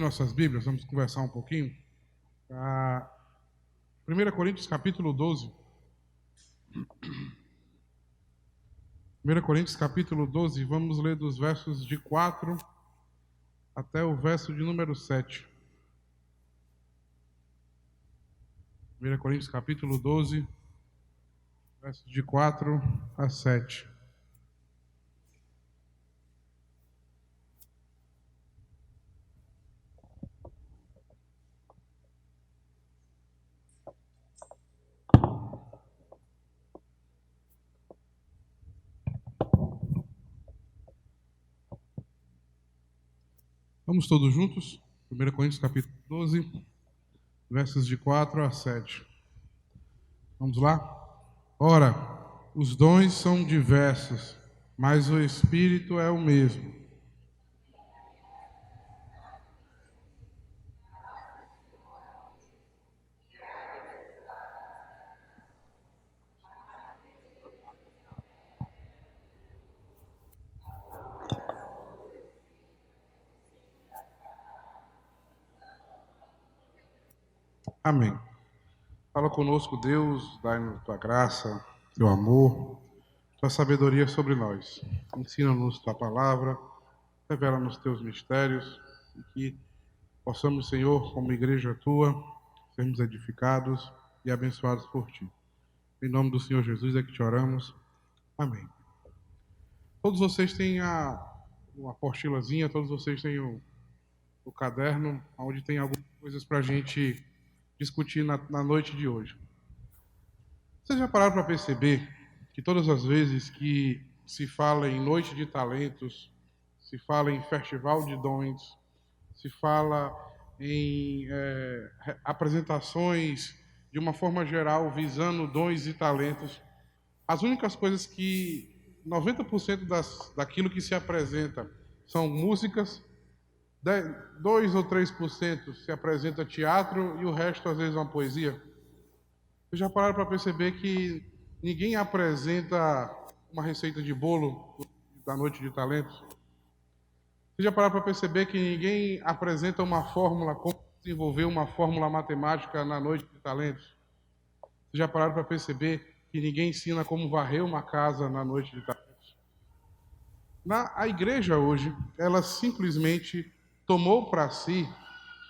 nossas Bíblias, vamos conversar um pouquinho. 1 Coríntios capítulo 12. 1 Coríntios capítulo 12, vamos ler dos versos de 4 até o verso de número 7. 1 Coríntios capítulo 12, versos de 4 a 7. Vamos todos juntos? 1 Coríntios capítulo 12, versos de 4 a 7. Vamos lá? Ora, os dons são diversos, mas o Espírito é o mesmo. Amém. Fala conosco, Deus, dai-nos tua graça, teu amor, tua sabedoria sobre nós. Ensina-nos tua palavra, revela-nos teus mistérios, e que possamos, Senhor, como igreja tua, sermos edificados e abençoados por ti. Em nome do Senhor Jesus é que te oramos. Amém. Todos vocês têm uma apostilazinha, todos vocês têm o caderno, onde tem algumas coisas para a gente discutir na noite de hoje. Vocês já pararam para perceber que todas as vezes que se fala em noite de talentos, se fala em festival de dons, se fala em apresentações de uma forma geral visando dons e talentos, as únicas coisas que 90% daquilo que se apresenta são músicas, 2 ou 3% se apresenta teatro e o resto às vezes é uma poesia. Vocês já pararam para perceber que ninguém apresenta uma receita de bolo da noite de talentos? Vocês já pararam para perceber que ninguém apresenta uma fórmula, como desenvolver uma fórmula matemática na noite de talentos? Vocês já pararam para perceber que ninguém ensina como varrer uma casa na noite de talentos? A igreja hoje, ela simplesmente tomou para si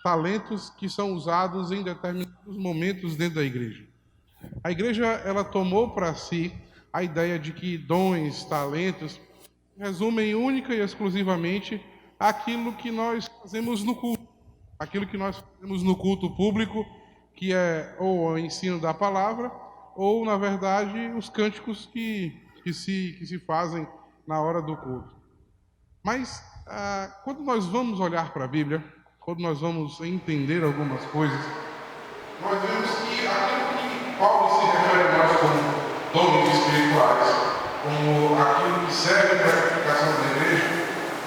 talentos que são usados em determinados momentos dentro da igreja. A igreja, ela tomou para si a ideia de que dons, talentos, resumem única e exclusivamente aquilo que nós fazemos no culto. Aquilo que nós fazemos no culto público, que é ou o ensino da palavra, ou, na verdade, os cânticos que se fazem na hora do culto. Mas, quando nós vamos olhar para a Bíblia, quando nós vamos entender algumas coisas, nós vemos que aquilo que Paulo se refere a nós como dons espirituais, como aquilo que serve para a edificação da igreja,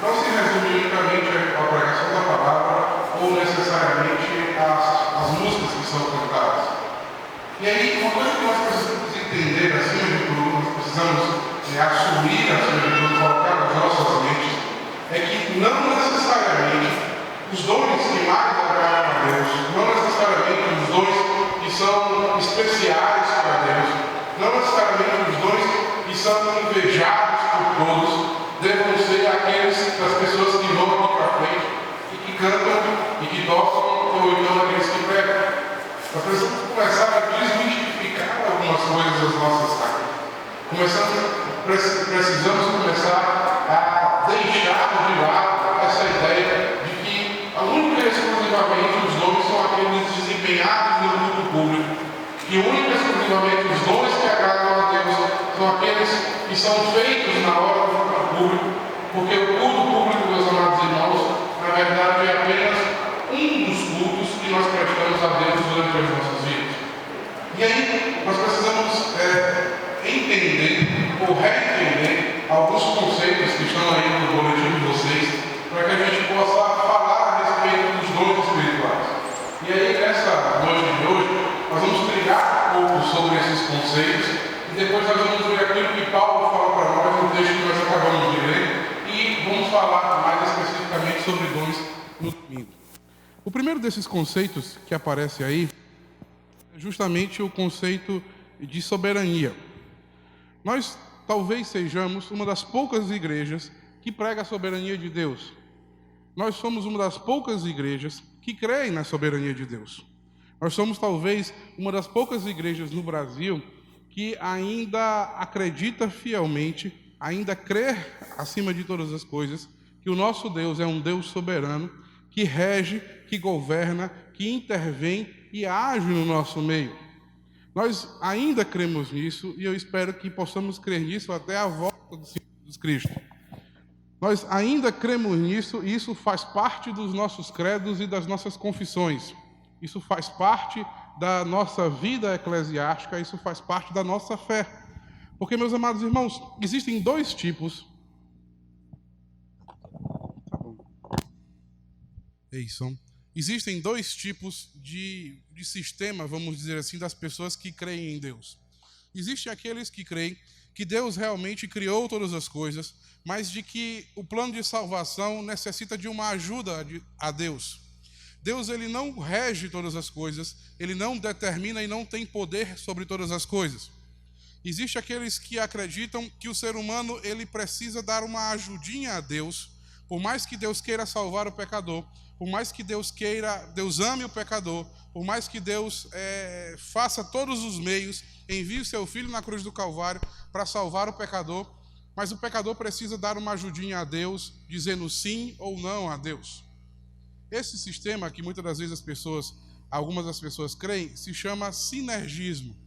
não se resume unicamente à pregação da palavra ou necessariamente às músicas que são cantadas. E aí, uma coisa que nós precisamos entender, acima de tudo, nós precisamos assumir, acima de tudo, colocar nas nossas mentes, é que não necessariamente os dons que mais agradam a Deus, não necessariamente os dons que são especiais para Deus, não necessariamente os dons que são invejados por todos, devem ser aqueles das pessoas que vão aqui para frente e que cantam e que tocam, ou então aqueles que pregam. Nós precisamos começar a desmistificar algumas coisas das nossas áreas. Precisamos começar a deixar de lado essa ideia de que única e exclusivamente os dons são aqueles desempenhados no culto público, que única e exclusivamente os dons que agradam a Deus são aqueles que são feitos na hora do culto público, porque o culto público, meus amados irmãos, na verdade é apenas um dos cultos que nós prestamos a Deus durante as nossas vidas. E aí nós precisamos entender ou reentender alguns conceitos que estão aí no boletim de vocês, para que a gente possa falar a respeito dos dons espirituais. E aí, nessa noite de hoje, nós vamos trilhar um pouco sobre esses conceitos e depois nós vamos ver aquilo que Paulo fala para nós no texto que nós acabamos de ler e vamos falar mais especificamente sobre dons no domingo. O primeiro desses conceitos que aparece aí é justamente o conceito de soberania. Nós talvez sejamos uma das poucas igrejas que prega a soberania de Deus. Nós somos uma das poucas igrejas que creem na soberania de Deus. Nós somos talvez uma das poucas igrejas no Brasil que ainda acredita fielmente, ainda crê acima de todas as coisas, que o nosso Deus é um Deus soberano, que rege, que governa, que intervém e age no nosso meio. Nós ainda cremos nisso e eu espero que possamos crer nisso até a volta do Senhor Jesus Cristo. Nós ainda cremos nisso e isso faz parte dos nossos credos e das nossas confissões. Isso faz parte da nossa vida eclesiástica, isso faz parte da nossa fé. Porque, meus amados irmãos, existem dois tipos. Existem dois tipos de sistema, vamos dizer assim, das pessoas que creem em Deus. Existem aqueles que creem que Deus realmente criou todas as coisas, mas de que o plano de salvação necessita de uma ajuda a Deus. Deus, ele não rege todas as coisas, ele não determina e não tem poder sobre todas as coisas. Existem aqueles que acreditam que o ser humano, ele precisa dar uma ajudinha a Deus, por mais que Deus queira salvar o pecador, por mais que Deus ame o pecador, por mais que Deus faça todos os meios, envie o seu Filho na cruz do Calvário para salvar o pecador, mas o pecador precisa dar uma ajudinha a Deus, dizendo sim ou não a Deus. Esse sistema que muitas das vezes algumas das pessoas creem, se chama sinergismo,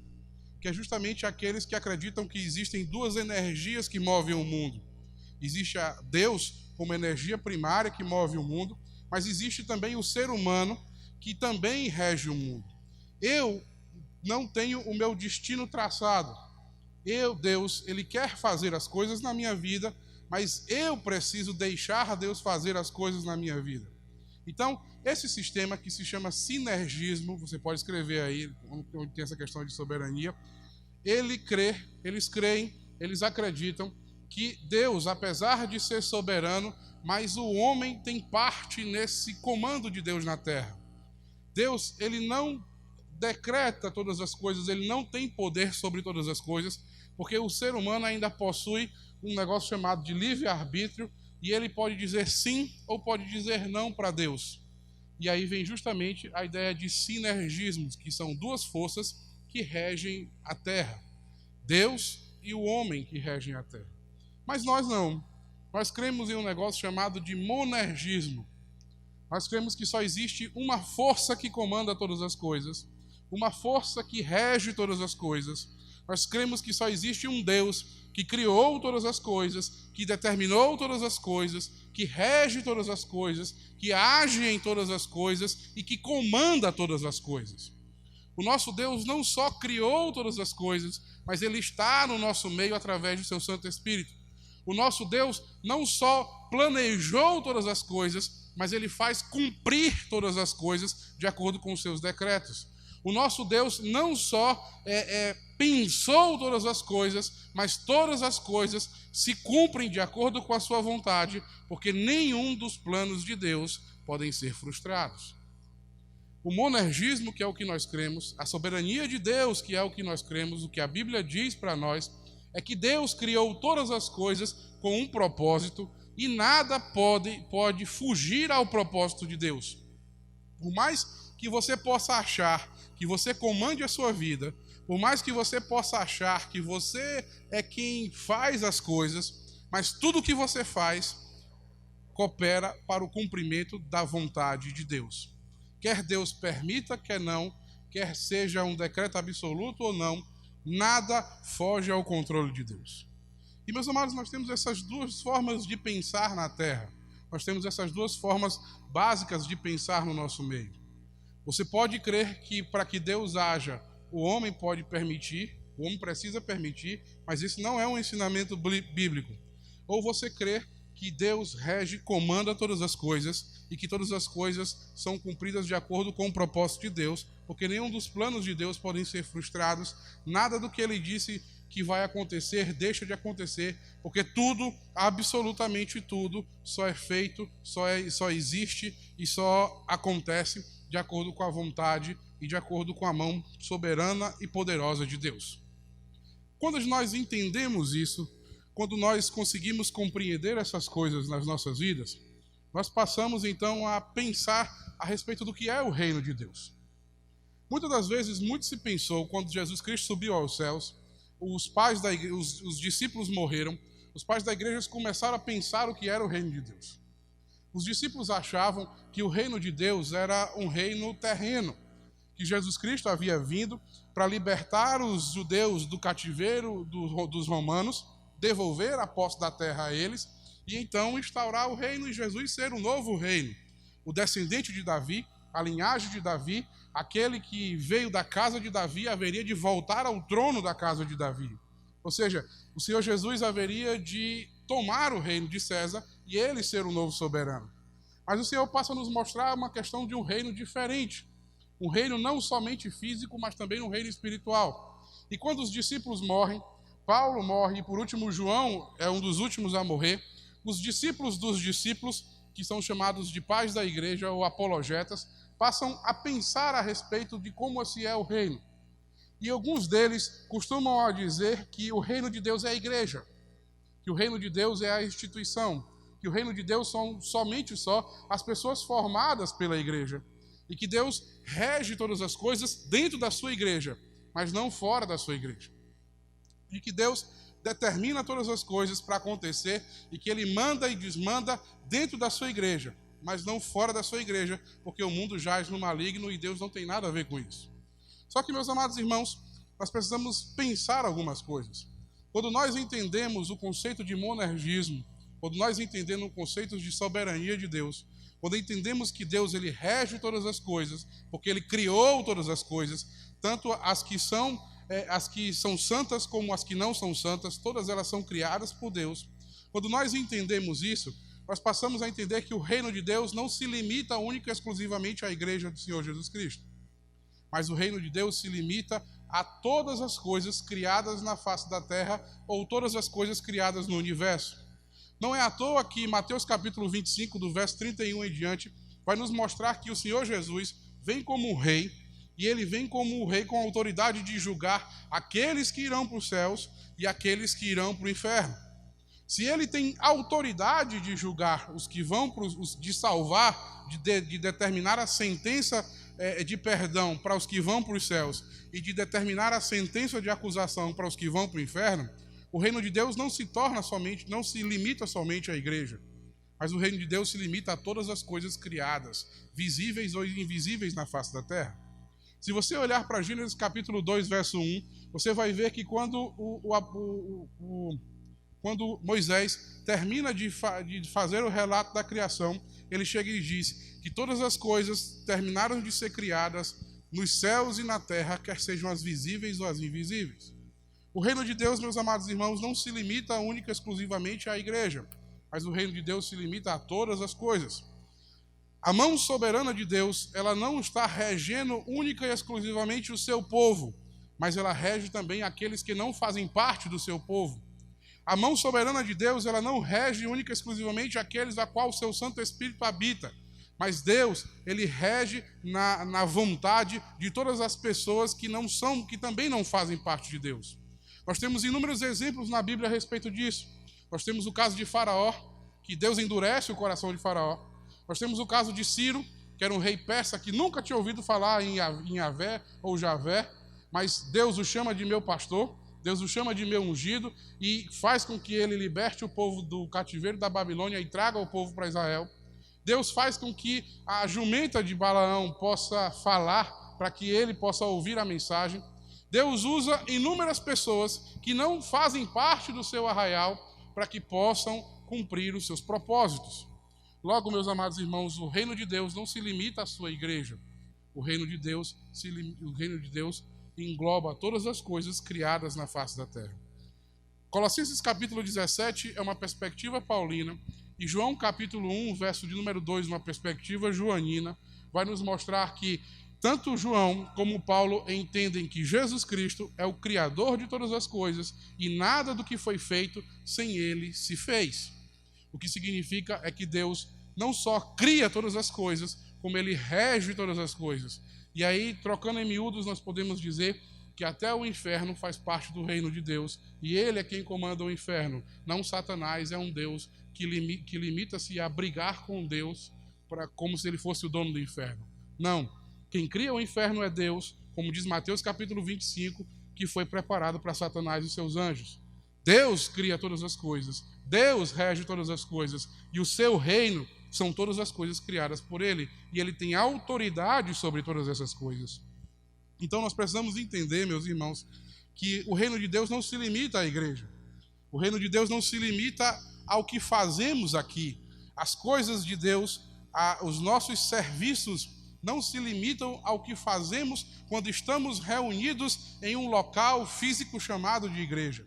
que é justamente aqueles que acreditam que existem duas energias que movem o mundo. Existe a Deus como energia primária que move o mundo, mas existe também o ser humano que também rege o mundo. Eu não tenho o meu destino traçado. Deus, ele quer fazer as coisas na minha vida, mas eu preciso deixar Deus fazer as coisas na minha vida. Então, esse sistema que se chama sinergismo, você pode escrever aí, onde tem essa questão de soberania, eles creem, eles acreditam que Deus, apesar de ser soberano, mas o homem tem parte nesse comando de Deus na terra. Deus, ele não decreta todas as coisas, ele não tem poder sobre todas as coisas, porque o ser humano ainda possui um negócio chamado de livre-arbítrio, e ele pode dizer sim ou pode dizer não para Deus. E aí vem justamente a ideia de sinergismos, que são duas forças que regem a terra. Deus e o homem que regem a terra. Mas nós não. Nós cremos em um negócio chamado de monergismo. Nós cremos que só existe uma força que comanda todas as coisas, uma força que rege todas as coisas. Nós cremos que só existe um Deus que criou todas as coisas, que determinou todas as coisas, que rege todas as coisas, que age em todas as coisas e que comanda todas as coisas. O nosso Deus não só criou todas as coisas, mas ele está no nosso meio através do seu Santo Espírito. O nosso Deus não só planejou todas as coisas, mas ele faz cumprir todas as coisas de acordo com os seus decretos. O nosso Deus não só pensou todas as coisas, mas todas as coisas se cumprem de acordo com a sua vontade, porque nenhum dos planos de Deus podem ser frustrados. O monergismo, que é o que nós cremos, a soberania de Deus, que é o que nós cremos, o que a Bíblia diz para nós, é que Deus criou todas as coisas com um propósito e nada pode fugir ao propósito de Deus. Por mais que você possa achar que você comande a sua vida, por mais que você possa achar que você é quem faz as coisas, mas tudo que você faz coopera para o cumprimento da vontade de Deus. Quer Deus permita, quer não, quer seja um decreto absoluto ou não, nada foge ao controle de Deus. E, meus amados, nós temos essas duas formas de pensar na terra. Nós temos essas duas formas básicas de pensar no nosso meio. Você pode crer que para que Deus haja, o homem pode permitir, o homem precisa permitir, mas isso não é um ensinamento bíblico. Ou você crê que Deus rege, comanda todas as coisas e que todas as coisas são cumpridas de acordo com o propósito de Deus, porque nenhum dos planos de Deus podem ser frustrados, nada do que ele disse que vai acontecer deixa de acontecer, porque tudo, absolutamente tudo, só é feito, só existe e só acontece de acordo com a vontade e de acordo com a mão soberana e poderosa de Deus. Quando nós entendemos isso, quando nós conseguimos compreender essas coisas nas nossas vidas, nós passamos então a pensar a respeito do que é o reino de Deus. Muitas das vezes, muito se pensou, quando Jesus Cristo subiu aos céus, os discípulos morreram, os pais da igreja começaram a pensar o que era o reino de Deus. Os discípulos achavam que o reino de Deus era um reino terreno, que Jesus Cristo havia vindo para libertar os judeus do cativeiro dos romanos, devolver a posse da terra a eles, e então instaurar o reino e Jesus ser o novo reino. O descendente de Davi, a linhagem de Davi, aquele que veio da casa de Davi, haveria de voltar ao trono da casa de Davi. Ou seja, o Senhor Jesus haveria de tomar o reino de César e ele ser o novo soberano. Mas o Senhor passa a nos mostrar uma questão de um reino diferente. Um reino não somente físico, mas também um reino espiritual. E quando os discípulos morrem, Paulo morre e por último João é um dos últimos a morrer, os discípulos dos discípulos, que são chamados de pais da igreja ou apologetas, passam a pensar a respeito de como esse é o reino. E alguns deles costumam dizer que o reino de Deus é a igreja, que o reino de Deus é a instituição, que o reino de Deus são somente as pessoas formadas pela igreja, e que Deus rege todas as coisas dentro da sua igreja, mas não fora da sua igreja. E que Deus determina todas as coisas para acontecer e que Ele manda e desmanda dentro da sua igreja, mas não fora da sua igreja, porque o mundo jaz no maligno e Deus não tem nada a ver com isso. Só que, meus amados irmãos, nós precisamos pensar algumas coisas. Quando nós entendemos o conceito de monergismo, quando nós entendemos o conceito de soberania de Deus, quando entendemos que Deus ele rege todas as coisas, porque Ele criou todas as coisas, tanto as que são santas como as que não são santas, todas elas são criadas por Deus. Quando nós entendemos isso, nós passamos a entender que o reino de Deus não se limita única e exclusivamente à igreja do Senhor Jesus Cristo, mas o reino de Deus se limita a todas as coisas criadas na face da terra ou todas as coisas criadas no universo. Não é à toa que Mateus capítulo 25, do verso 31 em diante, vai nos mostrar que o Senhor Jesus vem como um rei, e ele vem como um rei com a autoridade de julgar aqueles que irão para os céus e aqueles que irão para o inferno. Se ele tem autoridade de julgar os que vão de salvar, de determinar a sentença de perdão para os que vão para os céus e de determinar a sentença de acusação para os que vão para o inferno, o reino de Deus não se limita somente à igreja, mas o reino de Deus se limita a todas as coisas criadas, visíveis ou invisíveis na face da terra. Se você olhar para Gênesis capítulo 2, verso 1, você vai ver que quando Moisés termina de fazer o relato da criação, ele chega e diz que todas as coisas terminaram de ser criadas nos céus e na terra, quer sejam as visíveis ou as invisíveis. O reino de Deus, meus amados irmãos, não se limita única e exclusivamente à igreja, mas o reino de Deus se limita a todas as coisas. A mão soberana de Deus, ela não está regendo única e exclusivamente o seu povo, mas ela rege também aqueles que não fazem parte do seu povo. A mão soberana de Deus, ela não rege única e exclusivamente aqueles a qual o seu Santo Espírito habita, mas Deus, ele rege na vontade de todas as pessoas que também não fazem parte de Deus. Nós temos inúmeros exemplos na Bíblia a respeito disso. Nós temos o caso de Faraó, que Deus endurece o coração de Faraó. Nós temos o caso de Ciro, que era um rei persa que nunca tinha ouvido falar em Yahvé ou Javé, mas Deus o chama de meu pastor, Deus o chama de meu ungido e faz com que ele liberte o povo do cativeiro da Babilônia e traga o povo para Israel. Deus faz com que a jumenta de Balaão possa falar para que ele possa ouvir a mensagem. Deus usa inúmeras pessoas que não fazem parte do seu arraial para que possam cumprir os seus propósitos. Logo, meus amados irmãos, o reino de Deus não se limita à sua igreja. O reino de Deus engloba todas as coisas criadas na face da terra. Colossenses capítulo 17 é uma perspectiva paulina, e João capítulo 1, verso de número 2, uma perspectiva joanina, vai nos mostrar que tanto João como Paulo entendem que Jesus Cristo é o Criador de todas as coisas e nada do que foi feito sem ele se fez. O que significa é que Deus não só cria todas as coisas, como ele rege todas as coisas. E aí, trocando em miúdos, nós podemos dizer que até o inferno faz parte do reino de Deus, e ele é quem comanda o inferno. Não Satanás é um Deus que limita-se a brigar com Deus como se ele fosse o dono do inferno. Não. Quem cria o inferno é Deus, como diz Mateus capítulo 25, que foi preparado para Satanás e seus anjos. Deus cria todas as coisas, Deus rege todas as coisas, e o seu reino são todas as coisas criadas por ele, e ele tem autoridade sobre todas essas coisas. Então nós precisamos entender, meus irmãos, que o reino de Deus não se limita à igreja. O reino de Deus não se limita ao que fazemos aqui. As coisas de Deus, os nossos serviços não se limitam ao que fazemos quando estamos reunidos em um local físico chamado de igreja.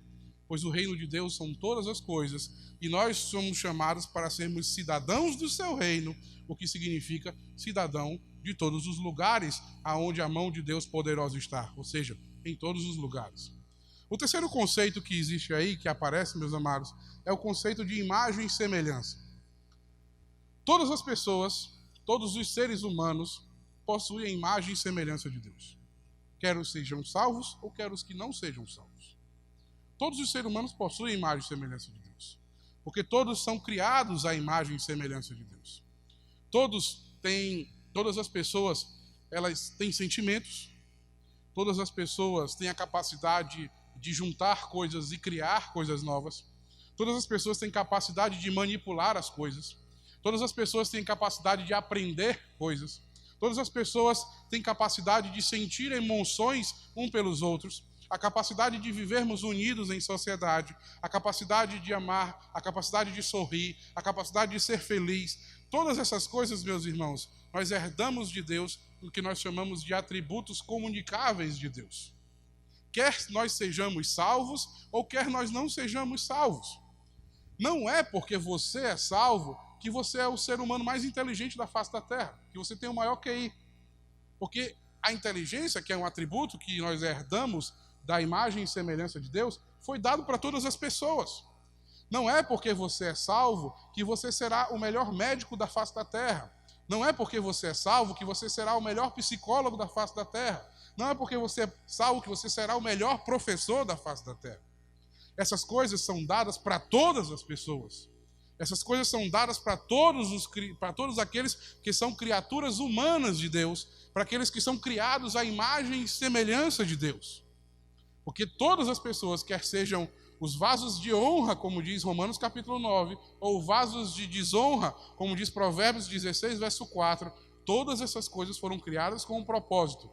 Pois o reino de Deus são todas as coisas, e nós somos chamados para sermos cidadãos do seu reino, o que significa cidadão de todos os lugares aonde a mão de Deus poderosa está, ou seja, em todos os lugares. O terceiro conceito que existe aí, que aparece, meus amados, é o conceito de imagem e semelhança. Todas as pessoas, todos os seres humanos possuem a imagem e semelhança de Deus. Quer os sejam salvos ou quer os que não sejam salvos. Todos os seres humanos possuem a imagem e semelhança de Deus, porque todos são criados à imagem e semelhança de Deus. Todas as pessoas, elas têm sentimentos, todas as pessoas têm a capacidade de juntar coisas e criar coisas novas, todas as pessoas têm capacidade de manipular as coisas, todas as pessoas têm capacidade de aprender coisas, todas as pessoas têm capacidade de sentir emoções um pelos outros, a capacidade de vivermos unidos em sociedade, a capacidade de amar, a capacidade de sorrir, a capacidade de ser feliz. Todas essas coisas, meus irmãos, nós herdamos de Deus o que nós chamamos de atributos comunicáveis de Deus. Quer nós sejamos salvos ou quer nós não sejamos salvos. Não é porque você é salvo que você é o ser humano mais inteligente da face da terra, que você tem o maior QI. Porque a inteligência, que é um atributo que nós herdamos da imagem e semelhança de Deus, foi dado para todas as pessoas. Não é porque você é salvo que você será o melhor médico da face da terra. Não é porque você é salvo que você será o melhor psicólogo da face da terra. Não é porque você é salvo que você será o melhor professor da face da terra. Essas coisas são dadas para todas as pessoas. Essas coisas são dadas para todos aqueles que são criaturas humanas de Deus, para aqueles que são criados à imagem e semelhança de Deus. Porque todas as pessoas, quer sejam os vasos de honra, como diz Romanos capítulo 9, ou vasos de desonra, como diz Provérbios 16, verso 4, todas essas coisas foram criadas com um propósito.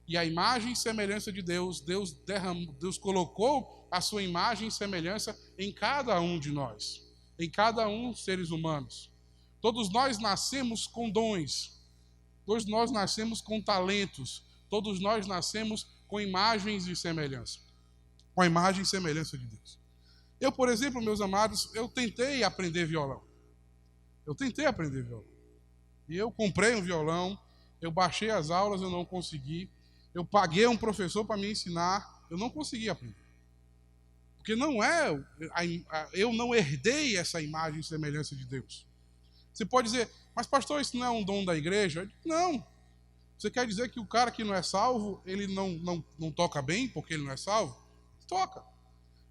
E a imagem e semelhança de Deus, Deus colocou a sua imagem e semelhança em cada um de nós, em cada um dos seres humanos. Todos nós nascemos com dons, todos nós nascemos com talentos, todos nós nascemos com imagens e semelhança, com a imagem e semelhança de Deus. Eu, por exemplo, meus amados, eu tentei aprender violão. E eu comprei um violão, eu baixei as aulas, eu não consegui. Eu paguei um professor para me ensinar, eu não consegui aprender. Porque eu não herdei essa imagem e semelhança de Deus. Você pode dizer, mas pastor, isso não é um dom da igreja? Eu digo, não. Você quer dizer que o cara que não é salvo, ele não toca bem porque ele não é salvo? Toca.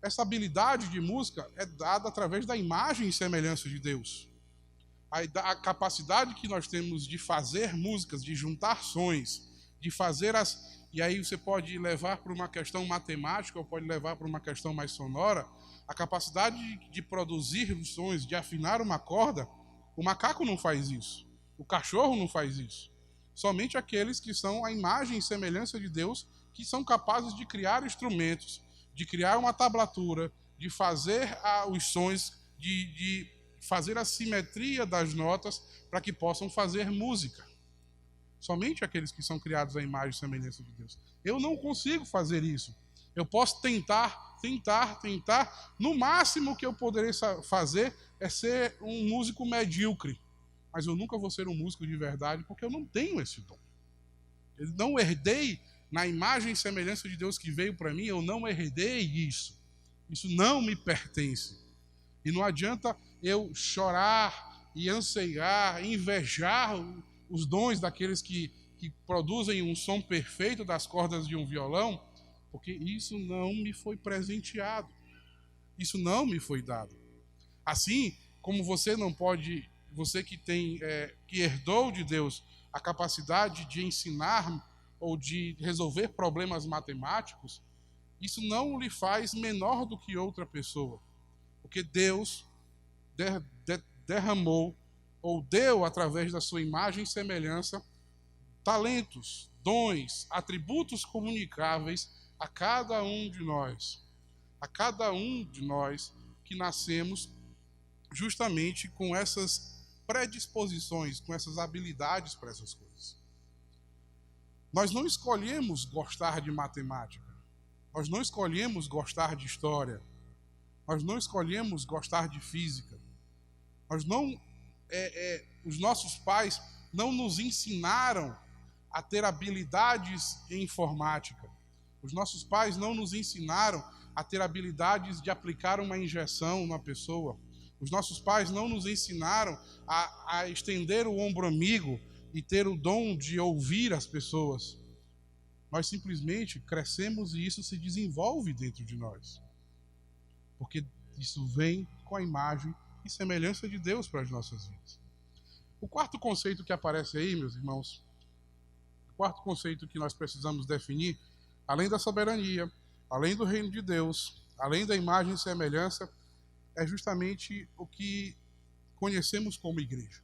Essa habilidade de música é dada através da imagem e semelhança de Deus. A capacidade que nós temos de fazer músicas, de juntar sons, de fazer e aí você pode levar para uma questão matemática ou pode levar para uma questão mais sonora, a capacidade de produzir os sons, de afinar uma corda, o macaco não faz isso, o cachorro não faz isso. Somente aqueles que são a imagem e semelhança de Deus, que são capazes de criar instrumentos, de criar uma tablatura, de fazer os sons, de fazer a simetria das notas para que possam fazer música. Somente aqueles que são criados à imagem e semelhança de Deus. Eu não consigo fazer isso. Eu posso tentar. No máximo que eu poderei fazer é ser um músico medíocre. Mas eu nunca vou ser um músico de verdade porque eu não tenho esse dom. Eu não herdei na imagem e semelhança de Deus que veio para mim, eu não herdei isso. Isso não me pertence. E não adianta eu chorar e anseiar, invejar os dons daqueles que produzem um som perfeito das cordas de um violão, porque isso não me foi presenteado, isso não me foi dado. Assim como você não pode, você que tem, que herdou de Deus a capacidade de ensinar ou de resolver problemas matemáticos, isso não lhe faz menor do que outra pessoa, porque Deus derramou ou deu através da sua imagem e semelhança talentos, dons, atributos comunicáveis a cada um de nós. A cada um de nós que nascemos justamente com essas predisposições, com essas habilidades para essas coisas. Nós não escolhemos gostar de matemática. Nós não escolhemos gostar de história. Nós não escolhemos gostar de física. Nós não, os nossos pais não nos ensinaram a ter habilidades em informática. Os nossos pais não nos ensinaram a ter habilidades de aplicar uma injeção numa pessoa. Os nossos pais não nos ensinaram a estender o ombro amigo e ter o dom de ouvir as pessoas. Nós simplesmente crescemos e isso se desenvolve dentro de nós. Porque isso vem com a imagem e semelhança de Deus para as nossas vidas. O quarto conceito que aparece aí, meus irmãos, o quarto conceito que nós precisamos definir, além da soberania, além do reino de Deus, além da imagem e semelhança, é justamente o que conhecemos como igreja.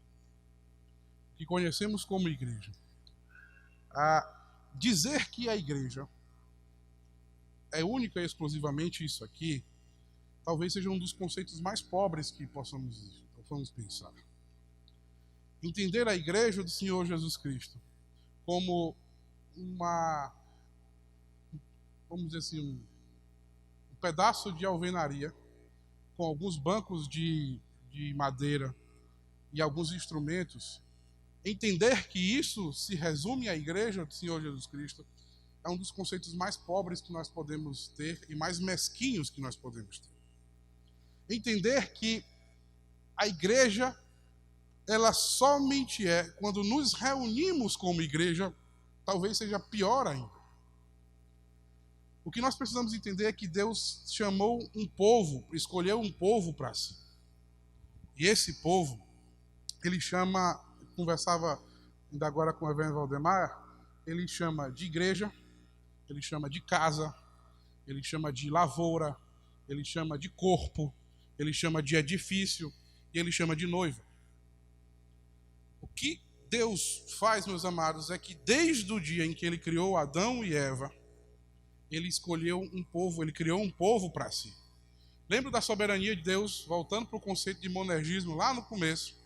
O que conhecemos como igreja. Dizer que a igreja é única e exclusivamente isso aqui, talvez seja um dos conceitos mais pobres que possamos pensar. Entender a igreja do Senhor Jesus Cristo como vamos dizer assim, um pedaço de alvenaria com alguns bancos de madeira e alguns instrumentos, entender que isso se resume à igreja do Senhor Jesus Cristo é um dos conceitos mais pobres que nós podemos ter e mais mesquinhos que nós podemos ter. Entender que a igreja, ela somente quando nos reunimos como igreja, talvez seja pior ainda. O que nós precisamos entender é que Deus chamou um povo, escolheu um povo para si. E esse povo, ele chama, conversava ainda agora com o Evangelho Valdemar, ele chama de igreja, ele chama de casa, ele chama de lavoura, ele chama de corpo, ele chama de edifício e ele chama de noiva. O que Deus faz, meus amados, é que desde o dia em que ele criou Adão e Eva, ele escolheu um povo, ele criou um povo para si. Lembra da soberania de Deus, voltando para o conceito de monergismo lá no começo.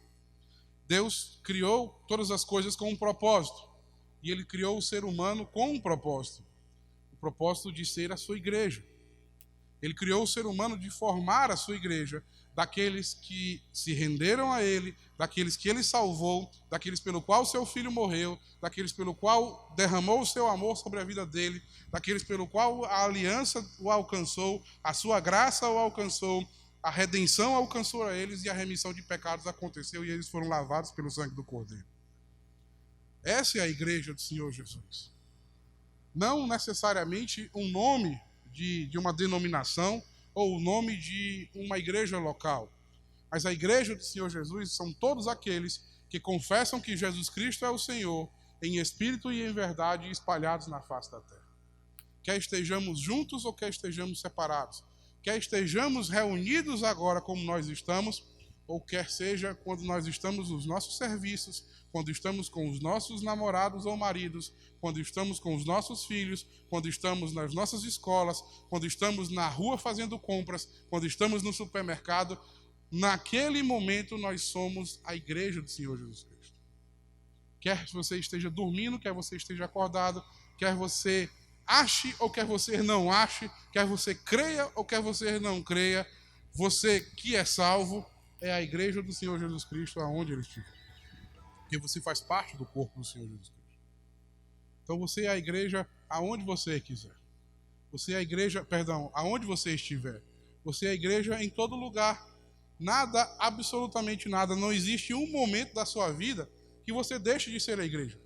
Deus criou todas as coisas com um propósito. E ele criou o ser humano com um propósito. O propósito de ser a sua igreja. Ele criou o ser humano de formar a sua igreja, daqueles que se renderam a ele, daqueles que ele salvou, daqueles pelo qual seu filho morreu, daqueles pelo qual derramou o seu amor sobre a vida dele, daqueles pelo qual a aliança o alcançou, a sua graça o alcançou, a redenção alcançou a eles e a remissão de pecados aconteceu e eles foram lavados pelo sangue do Cordeiro. Essa é a igreja do Senhor Jesus. Não necessariamente um nome de uma denominação ou o nome de uma igreja local. Mas a igreja do Senhor Jesus são todos aqueles que confessam que Jesus Cristo é o Senhor, em espírito e em verdade, espalhados na face da terra. Quer estejamos juntos ou quer estejamos separados. Quer estejamos reunidos agora como nós estamos, ou quer seja quando nós estamos nos nossos serviços, quando estamos com os nossos namorados ou maridos, quando estamos com os nossos filhos, quando estamos nas nossas escolas, quando estamos na rua fazendo compras, quando estamos no supermercado, naquele momento nós somos a igreja do Senhor Jesus Cristo. Quer você esteja dormindo, quer você esteja acordado, quer você ache ou quer você não ache, quer você creia ou quer você não creia, você que é salvo é a igreja do Senhor Jesus Cristo aonde ele estiver. Porque você faz parte do corpo do Senhor Jesus Cristo. Então você é a igreja aonde você quiser. Você é a igreja, aonde você estiver. Você é a igreja em todo lugar. Nada, absolutamente nada. Não existe um momento da sua vida que você deixe de ser a igreja.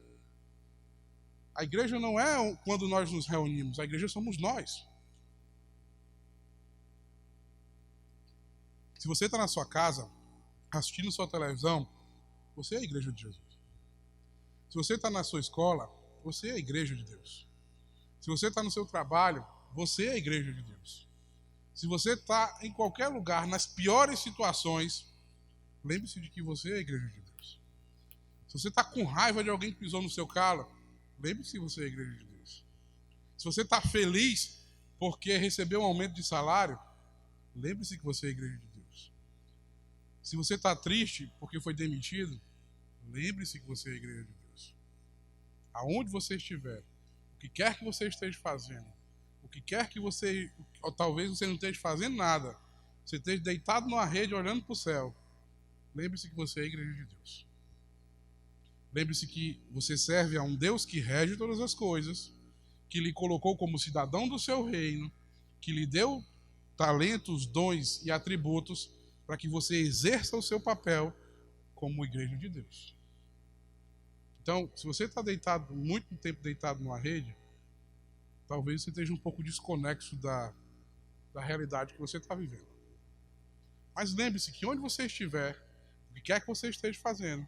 A igreja não é quando nós nos reunimos, a igreja somos nós. Se você está na sua casa, assistindo sua televisão, você é a igreja de Jesus. Se você está na sua escola, você é a igreja de Deus. Se você está no seu trabalho, você é a igreja de Deus. Se você está em qualquer lugar, nas piores situações, lembre-se de que você é a igreja de Deus. Se você está com raiva de alguém que pisou no seu calo, lembre-se que você é a igreja de Deus. Se você está feliz porque recebeu um aumento de salário, lembre-se que você é a igreja de Deus. Se você está triste porque foi demitido, lembre-se que você é a igreja de Deus. Aonde você estiver, o que quer que você esteja fazendo, o que quer que você, ou talvez você não esteja fazendo nada, você esteja deitado numa rede olhando para o céu, lembre-se que você é a igreja de Deus. Lembre-se que você serve a um Deus que rege todas as coisas, que lhe colocou como cidadão do seu reino, que lhe deu talentos, dons e atributos para que você exerça o seu papel como igreja de Deus. Então, se você está deitado, muito tempo deitado numa rede, talvez você esteja um pouco desconexo da realidade que você está vivendo. Mas lembre-se que onde você estiver, o que quer que você esteja fazendo,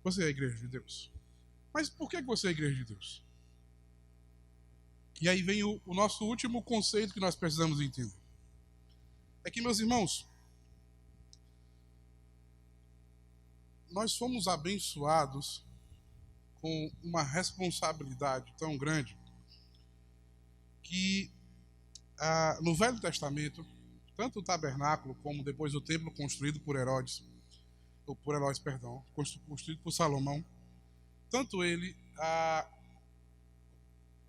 você é a igreja de Deus. Mas por que você é a igreja de Deus? E aí vem o nosso último conceito que nós precisamos entender. É que, meus irmãos, nós fomos abençoados com uma responsabilidade tão grande que no Velho Testamento, tanto o tabernáculo como depois o templo construído por Herodes, construído por Salomão, tanto ele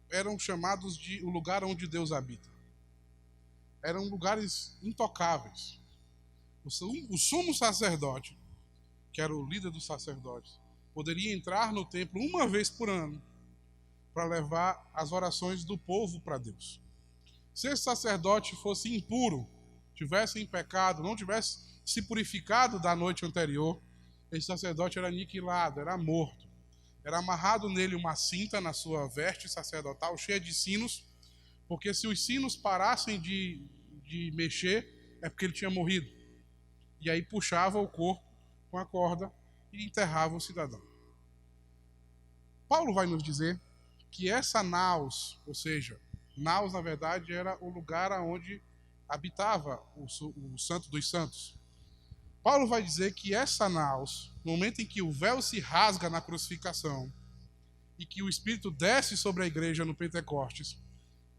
eram chamados de o lugar onde Deus habita. Eram lugares intocáveis. O sumo sacerdote, que era o líder dos sacerdotes, poderia entrar no templo uma vez por ano para levar as orações do povo para Deus. Se esse sacerdote fosse impuro, tivesse em pecado, não tivesse se purificado da noite anterior, esse sacerdote era aniquilado, era morto. Era amarrado nele uma cinta na sua veste sacerdotal, cheia de sinos, porque se os sinos parassem de mexer, é porque ele tinha morrido. E aí puxava o corpo com a corda e enterrava o cidadão. Paulo vai nos dizer que essa naus, ou seja, naus na verdade era o lugar onde habitava o Santo dos Santos. Paulo vai dizer que essa naus, no momento em que o véu se rasga na crucificação e que o Espírito desce sobre a igreja no Pentecostes,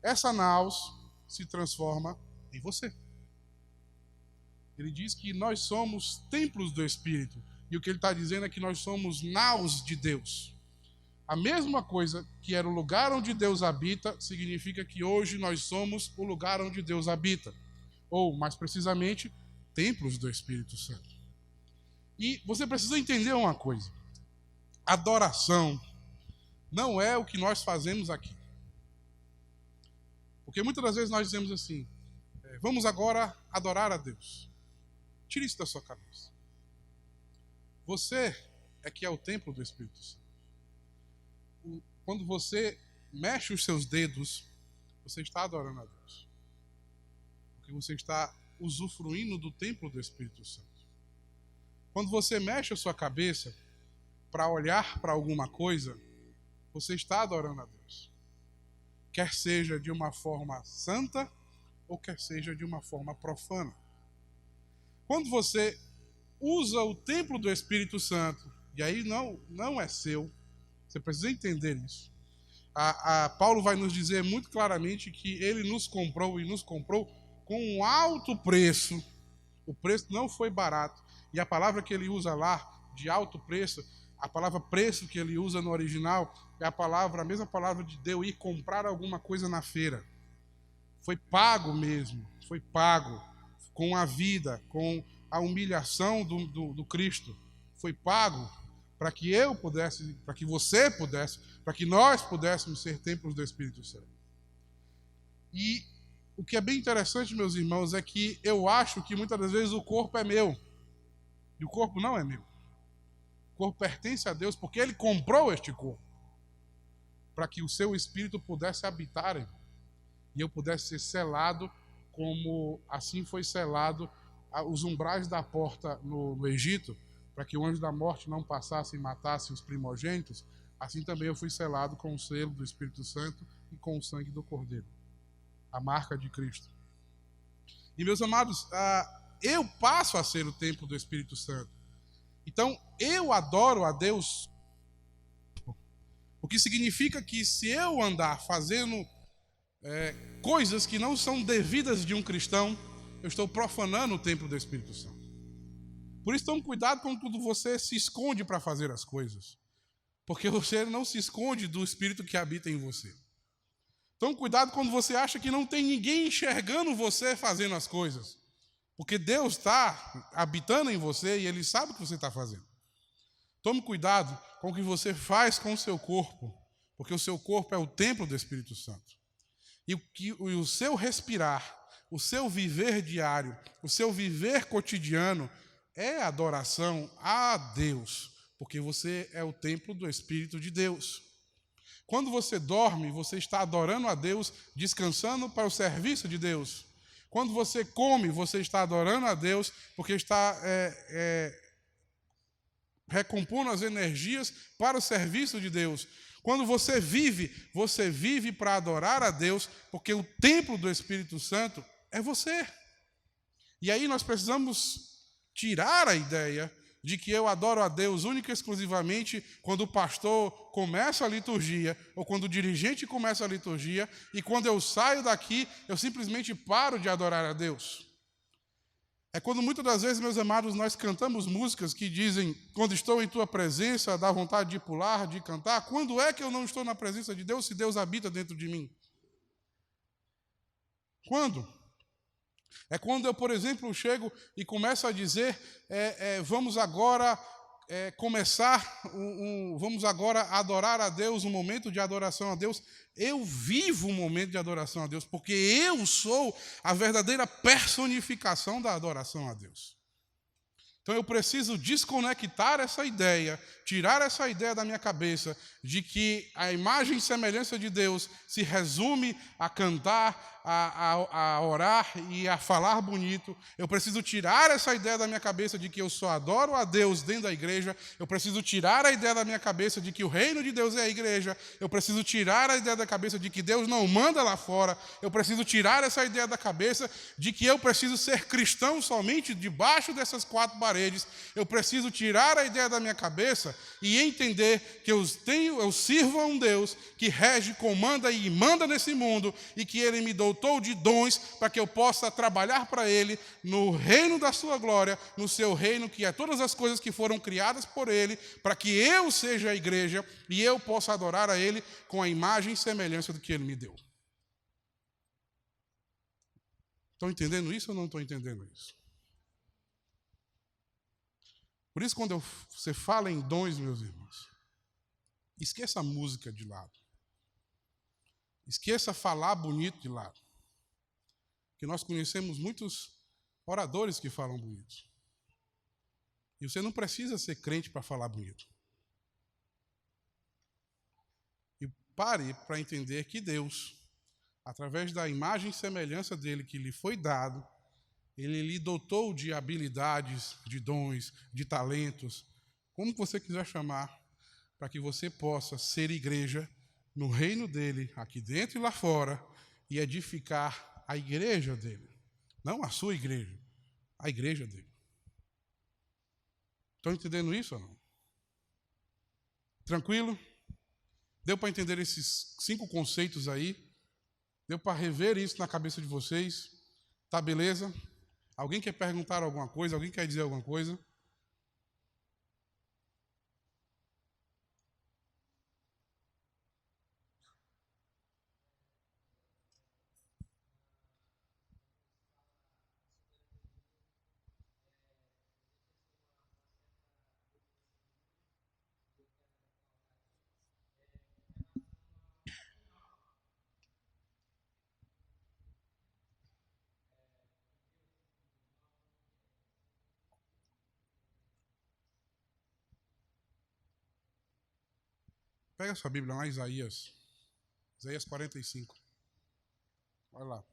essa naus se transforma em você. Ele diz que nós somos templos do Espírito. E o que ele está dizendo é que nós somos naus de Deus. A mesma coisa que era o lugar onde Deus habita, significa que hoje nós somos o lugar onde Deus habita. Ou, mais precisamente, templos do Espírito Santo. E você precisa entender uma coisa. Adoração não é o que nós fazemos aqui. Porque muitas das vezes nós dizemos assim, vamos agora adorar a Deus. Tire isso da sua cabeça. Você é que é o templo do Espírito Santo. Quando você mexe os seus dedos, você está adorando a Deus. Porque você está usufruindo do templo do Espírito Santo. Quando você mexe a sua cabeça para olhar para alguma coisa, você está adorando a Deus. Quer seja de uma forma santa ou quer seja de uma forma profana. Quando você usa o templo do Espírito Santo, e aí não é seu, você precisa entender isso. Paulo vai nos dizer muito claramente que ele nos comprou e nos comprou com um alto preço. O preço não foi barato. E a palavra que ele usa lá, de alto preço, a palavra preço que ele usa no original, é a mesma palavra de Deus ir comprar alguma coisa na feira. Foi pago mesmo, foi pago com a vida, com a humilhação do Cristo. Foi pago para que eu pudesse, para que você pudesse, para que nós pudéssemos ser templos do Espírito Santo. E o que é bem interessante, meus irmãos, é que eu acho que muitas das vezes o corpo é meu. E o corpo não é meu. O corpo pertence a Deus porque Ele comprou este corpo. Para que o seu espírito pudesse habitar em mim. E eu pudesse ser selado como assim foi selado os umbrais da porta no Egito, para que o anjo da morte não passasse e matasse os primogênitos. Assim também eu fui selado com o selo do Espírito Santo e com o sangue do Cordeiro. A marca de Cristo. E meus amados, eu passo a ser o templo do Espírito Santo. Então, eu adoro a Deus, o que significa que se eu andar fazendo coisas que não são devidas de um cristão, eu estou profanando o templo do Espírito Santo. Por isso, tome cuidado quando você se esconde para fazer as coisas, porque você não se esconde do Espírito que habita em você. Tome cuidado quando você acha que não tem ninguém enxergando você fazendo as coisas, porque Deus está habitando em você e Ele sabe o que você está fazendo. Tome cuidado com o que você faz com o seu corpo, porque o seu corpo é o templo do Espírito Santo. E o seu respirar, o seu viver diário, o seu viver cotidiano é adoração a Deus, porque você é o templo do Espírito de Deus. Quando você dorme, você está adorando a Deus, descansando para o serviço de Deus. Quando você come, você está adorando a Deus, porque está recompondo as energias para o serviço de Deus. Quando você vive para adorar a Deus, porque o templo do Espírito Santo é você. E aí nós precisamos tirar a ideia de que eu adoro a Deus única e exclusivamente quando o pastor começa a liturgia, ou quando o dirigente começa a liturgia, e quando eu saio daqui, eu simplesmente paro de adorar a Deus. É quando muitas das vezes, meus amados, nós cantamos músicas que dizem: quando estou em tua presença, dá vontade de pular, de cantar. Quando é que eu não estou na presença de Deus, se Deus habita dentro de mim? Quando? É quando eu, por exemplo, chego e começo a dizer: vamos agora vamos agora adorar a Deus, um momento de adoração a Deus. Eu vivo um momento de adoração a Deus, porque eu sou a verdadeira personificação da adoração a Deus. Então eu preciso desconectar essa ideia, tirar essa ideia da minha cabeça de que a imagem e semelhança de Deus se resume a cantar, a orar e a falar bonito. Eu preciso tirar essa ideia da minha cabeça de que eu só adoro a Deus dentro da igreja. Eu preciso tirar a ideia da minha cabeça de que o reino de Deus é a igreja. Eu preciso tirar a ideia da cabeça de que Deus não manda lá fora. Eu preciso tirar essa ideia da cabeça de que eu preciso ser cristão somente debaixo dessas quatro paredes. Eu preciso tirar a ideia da minha cabeça e entender que eu sirvo a um Deus que rege, comanda e manda nesse mundo, e que Ele me dotou de dons para que eu possa trabalhar para Ele no reino da sua glória, no seu reino, que é todas as coisas que foram criadas por Ele, para que eu seja a igreja e eu possa adorar a Ele com a imagem e semelhança do que Ele me deu. Estão entendendo isso ou não estão entendendo isso? Por isso, quando você fala em dons, meus irmãos, esqueça a música de lado. Esqueça falar bonito de lado. Que nós conhecemos muitos oradores que falam bonito. E você não precisa ser crente para falar bonito. E pare para entender que Deus, através da imagem e semelhança dele que lhe foi dado, Ele lhe dotou de habilidades, de dons, de talentos, como você quiser chamar, para que você possa ser igreja no reino dele, aqui dentro e lá fora, e edificar a igreja dele. Não a sua igreja, a igreja dele. Estão entendendo isso ou não? Tranquilo? Deu para entender esses 5 conceitos aí? Deu para rever isso na cabeça de vocês? Tá beleza? Alguém quer perguntar alguma coisa? Alguém quer dizer alguma coisa? Pega sua Bíblia lá, Isaías 45. Olha lá.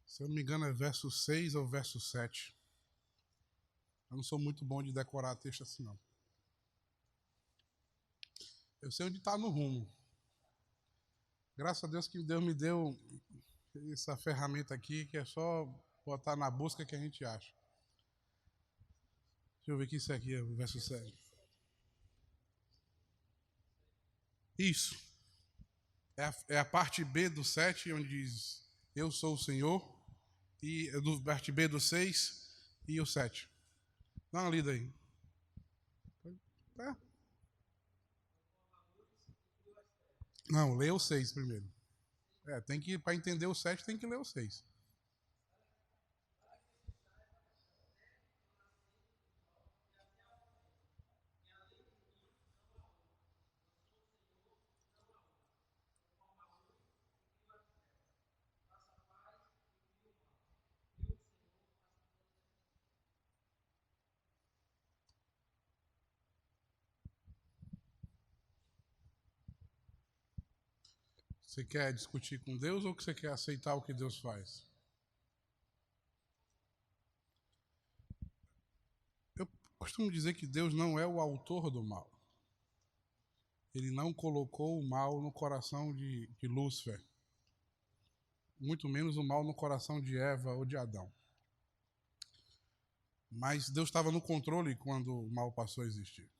Se eu não me engano é verso 6 ou verso 7. Eu não sou muito bom de decorar texto assim, não. Eu sei onde está no rumo. Graças a Deus que Deus me deu essa ferramenta aqui, que é só botar na busca que a gente acha. Deixa eu ver que isso aqui é o verso 7. Isso. É a parte B do 7, onde diz: Eu sou o Senhor. E do parte B do 6 e o 7. Dá uma lida aí. É. Não, lê o 6 primeiro. Tem que, para entender o 7, tem que ler o 6. Você quer discutir com Deus ou que você quer aceitar o que Deus faz? Eu costumo dizer que Deus não é o autor do mal. Ele não colocou o mal no coração de Lúcifer. Muito menos o mal no coração de Eva ou de Adão. Mas Deus estava no controle quando o mal passou a existir.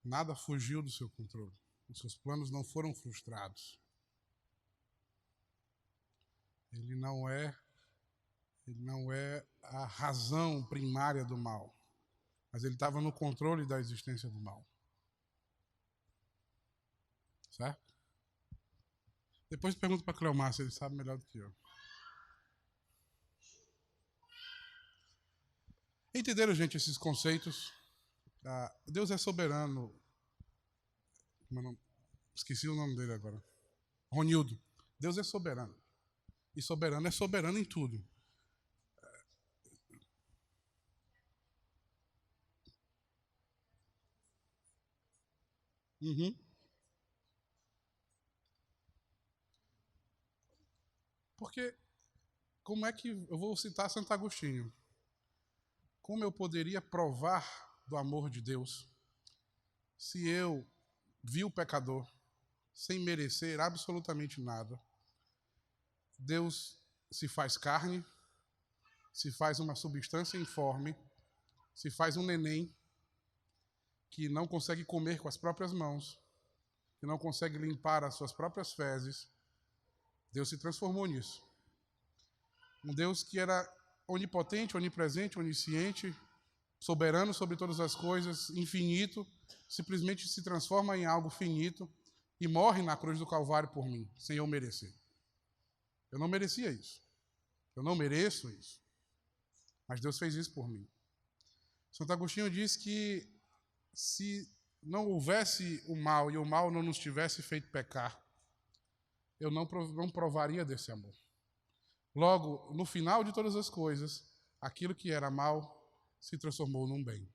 Nada fugiu do seu controle. Os seus planos não foram frustrados. Ele não é a razão primária do mal, mas ele estava no controle da existência do mal. Certo? Depois pergunto para Cleomar se ele sabe melhor do que eu. Entenderam, gente, esses conceitos? Deus é soberano. Esqueci o nome dele agora. Ronildo. Deus é soberano. E soberano é soberano em tudo. Uhum. Porque, como é que eu vou citar Santo Agostinho? Como eu poderia provar do amor de Deus se eu vi o pecador sem merecer absolutamente nada? Deus se faz carne, se faz uma substância informe, se faz um neném que não consegue comer com as próprias mãos, que não consegue limpar as suas próprias fezes. Deus se transformou nisso. Um Deus que era onipotente, onipresente, onisciente, soberano sobre todas as coisas, infinito, simplesmente se transforma em algo finito e morre na cruz do Calvário por mim, sem eu merecer. Eu não merecia isso. Eu não mereço isso. Mas Deus fez isso por mim. Santo Agostinho diz que se não houvesse o mal e o mal não nos tivesse feito pecar, eu não provaria desse amor. Logo, no final de todas as coisas, aquilo que era mal se transformou num bem.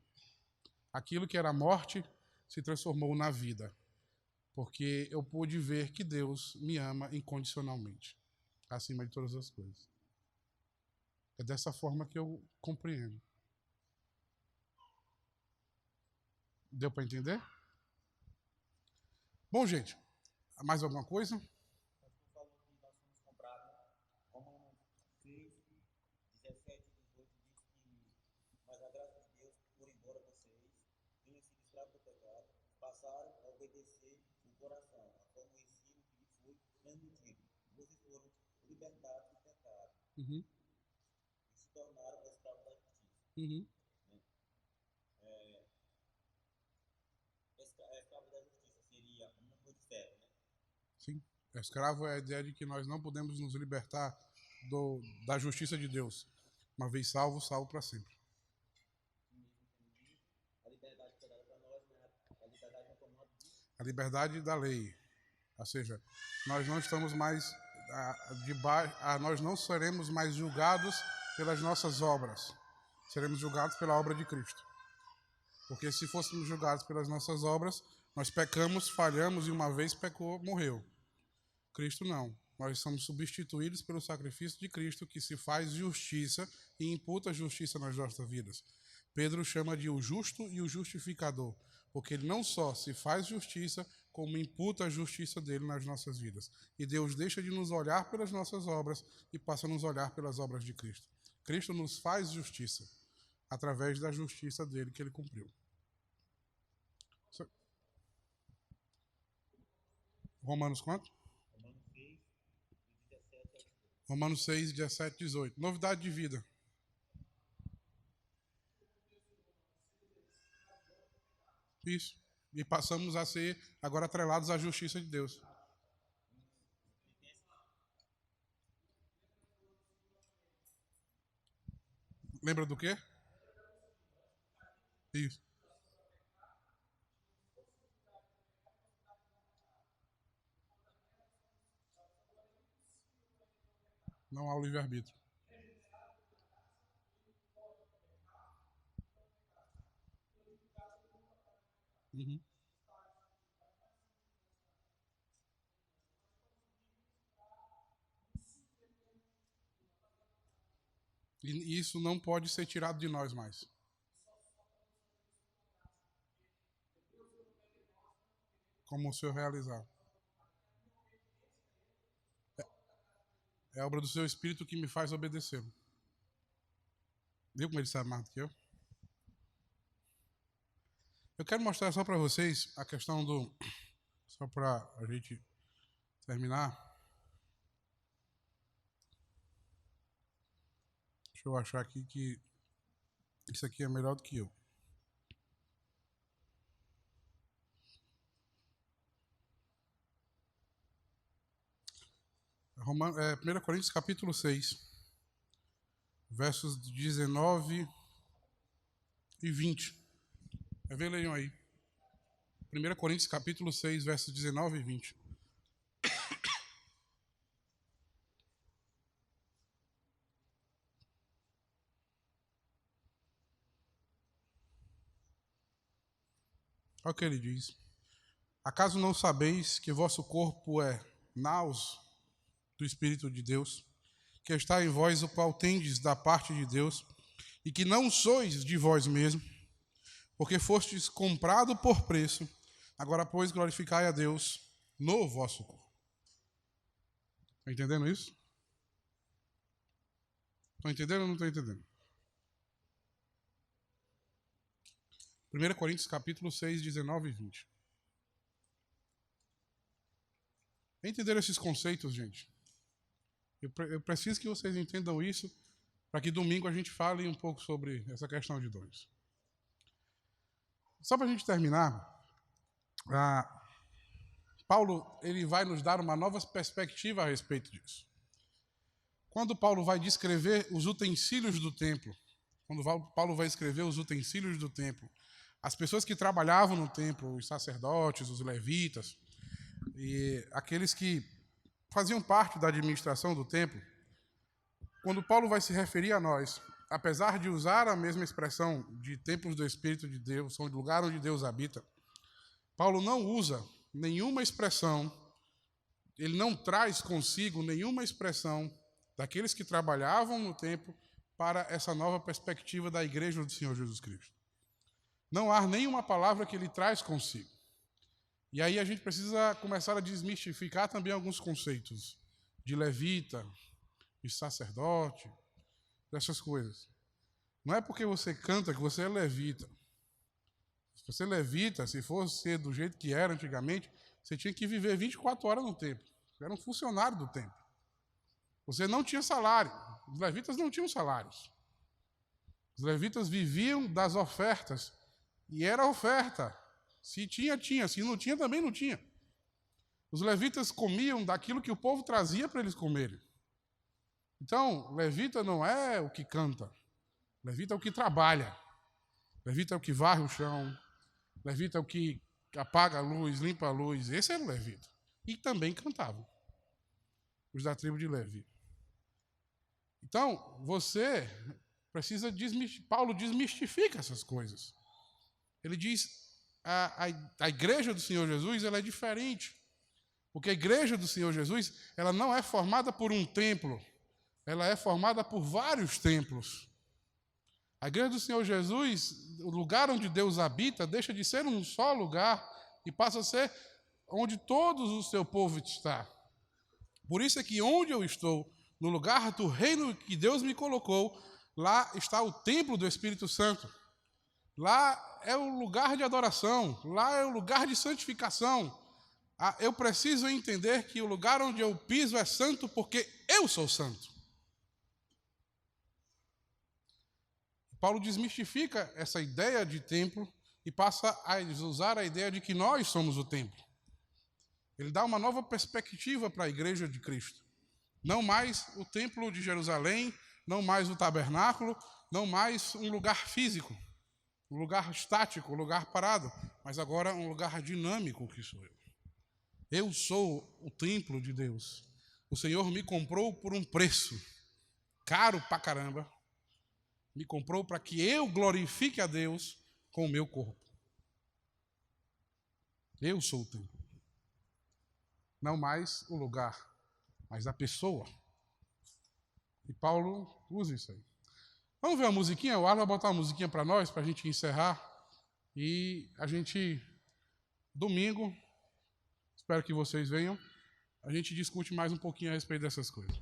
Aquilo que era morte se transformou na vida. Porque eu pude ver que Deus me ama incondicionalmente, acima de todas as coisas. É dessa forma que eu compreendo. Deu para entender? Bom, gente, mais alguma coisa? Passaram a obedecer o coração, a forma o ensino que lhe foi transmitido. Vocês foram libertados do pecado e se tornaram escravos da justiça. Né? Escravo da justiça seria uma coisa de ferro, né? Sim. Escravo é a ideia de que nós não podemos nos libertar da justiça de Deus. Uma vez salvo, salvo para sempre. A liberdade que é dada para nós, né? A liberdade no comando disso. A liberdade da lei. Ou seja, nós não estamos mais nós não seremos mais julgados pelas nossas obras. Seremos julgados pela obra de Cristo. Porque se fôssemos julgados pelas nossas obras, nós pecamos, falhamos e uma vez pecou, morreu. Cristo não. Nós somos substituídos pelo sacrifício de Cristo, que se faz justiça e imputa justiça nas nossas vidas. Pedro chama de o justo e o justificador, porque ele não só se faz justiça, como imputa a justiça dele nas nossas vidas. E Deus deixa de nos olhar pelas nossas obras e passa a nos olhar pelas obras de Cristo. Cristo nos faz justiça através da justiça dele que ele cumpriu. Romanos quanto? Romanos 6, 17 e 18. Novidade de vida. Isso. E passamos a ser agora atrelados à justiça de Deus. Lembra do quê? Isso. Não há o livre-arbítrio. Uhum. E isso não pode ser tirado de nós mais. Como o Senhor realizar. É a obra do seu Espírito que me faz obedecê-lo. Viu como ele sabe mais do que eu? Eu quero mostrar só para vocês a questão do... Só para a gente terminar. Deixa eu achar aqui que isso aqui é melhor do que eu. Romanos, 1 Coríntios capítulo 6, versos 19 e 20. Vê, leiam aí. 1 Coríntios capítulo 6, versos 19 e 20. Olha o que ele diz. Acaso não sabeis que vosso corpo é naos do Espírito de Deus, que está em vós, o qual tendes da parte de Deus, e que não sois de vós mesmos, porque fostes comprado por preço, agora, pois, glorificai a Deus no vosso corpo. Estão entendendo isso? Estão entendendo ou não estão entendendo? 1 Coríntios capítulo 6, 19 e 20. Entenderam esses conceitos, gente? Eu preciso que vocês entendam isso, para que domingo a gente fale um pouco sobre essa questão de dons. Só para a gente terminar, Paulo ele vai nos dar uma nova perspectiva a respeito disso. Quando Paulo vai descrever os utensílios do templo, quando Paulo vai escrever os utensílios do templo, as pessoas que trabalhavam no templo, os sacerdotes, os levitas, e aqueles que faziam parte da administração do templo, quando Paulo vai se referir a nós, apesar de usar a mesma expressão de templos do Espírito de Deus, onde lugar onde Deus habita, Paulo não usa nenhuma expressão, ele não traz consigo nenhuma expressão daqueles que trabalhavam no templo para essa nova perspectiva da igreja do Senhor Jesus Cristo. Não há nenhuma palavra que ele traz consigo. E aí a gente precisa começar a desmistificar também alguns conceitos de levita, de sacerdote, dessas coisas. Não é porque você canta que você é levita. Se você é levita, se fosse ser do jeito que era antigamente, você tinha que viver 24 horas no templo. Você era um funcionário do templo. Você não tinha salário. Os levitas não tinham salários. Os levitas viviam das ofertas. E era oferta. Se tinha, tinha. Se não tinha, também não tinha. Os levitas comiam daquilo que o povo trazia para eles comerem. Então, levita não é o que canta. Levita é o que trabalha. Levita é o que varre o chão. Levita é o que apaga a luz, limpa a luz. Esse era o levita. E também cantavam. os da tribo de Levi. Então, você precisa Paulo desmistifica essas coisas. Ele diz, a igreja do Senhor Jesus, ela é diferente. Porque a igreja do Senhor Jesus, ela não é formada por um templo, ela é formada por vários templos. A igreja do Senhor Jesus, o lugar onde Deus habita, deixa de ser um só lugar e passa a ser onde todos o seu povo está. Por isso é que onde eu estou, no lugar do reino que Deus me colocou, lá está o templo do Espírito Santo. Lá é o lugar de adoração, lá é o lugar de santificação. Eu preciso entender que o lugar onde eu piso é santo porque eu sou santo. Paulo desmistifica essa ideia de templo e passa a usar a ideia de que nós somos o templo. Ele dá uma nova perspectiva para a igreja de Cristo. Não mais o templo de Jerusalém, não mais o tabernáculo, não mais um lugar físico, um lugar estático, um lugar parado, mas agora um lugar dinâmico que sou eu. Eu sou o templo de Deus. O Senhor me comprou por um preço caro pra caramba. Me comprou para que eu glorifique a Deus com o meu corpo. Eu sou o templo. Não mais o lugar, mas a pessoa. E Paulo usa isso aí. Vamos ver uma musiquinha? O Arno vai botar uma musiquinha para nós, para a gente encerrar. E a gente, domingo, espero que vocês venham, a gente discute mais um pouquinho a respeito dessas coisas.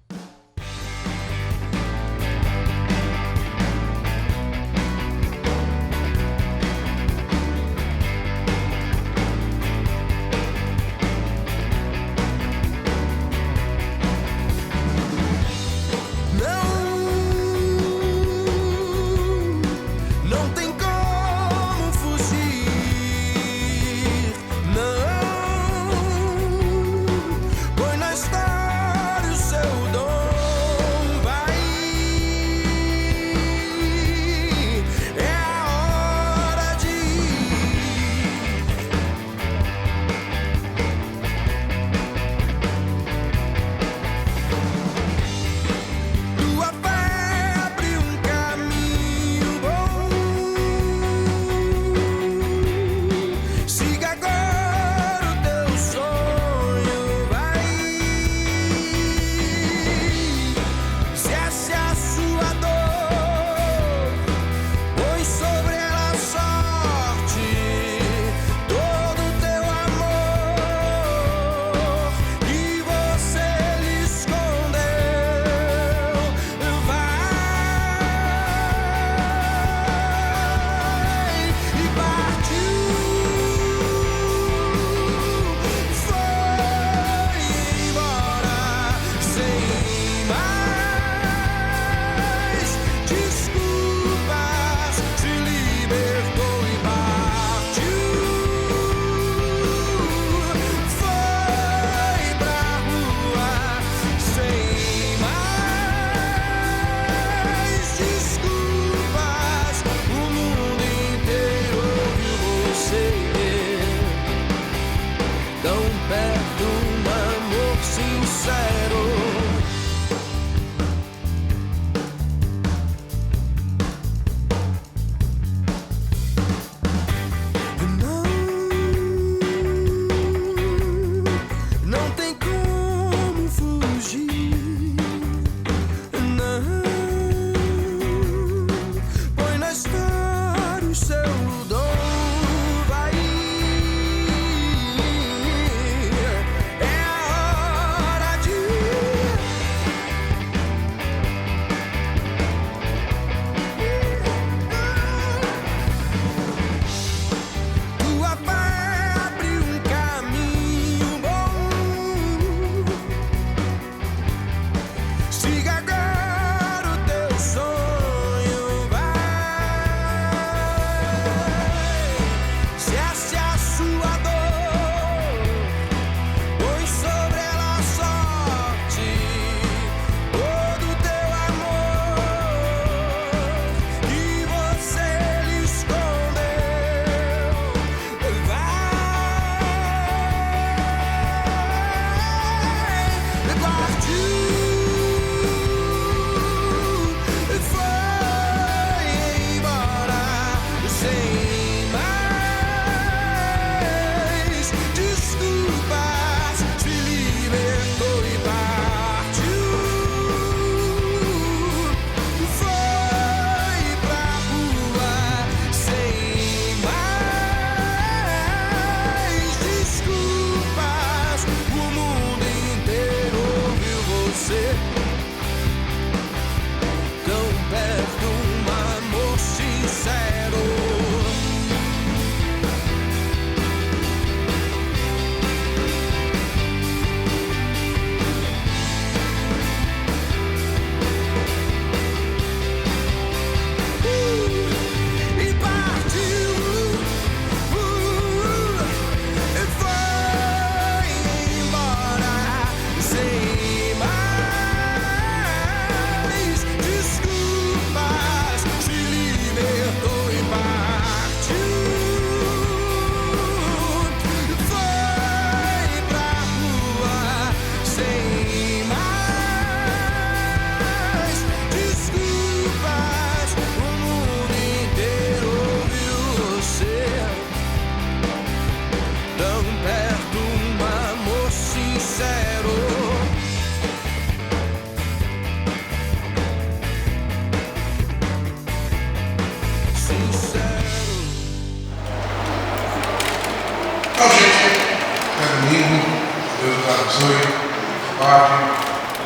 abençoe. Guarde.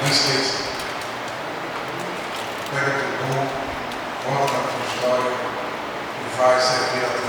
Não esqueça. Pega teu dom, volta na tua história e vai servir a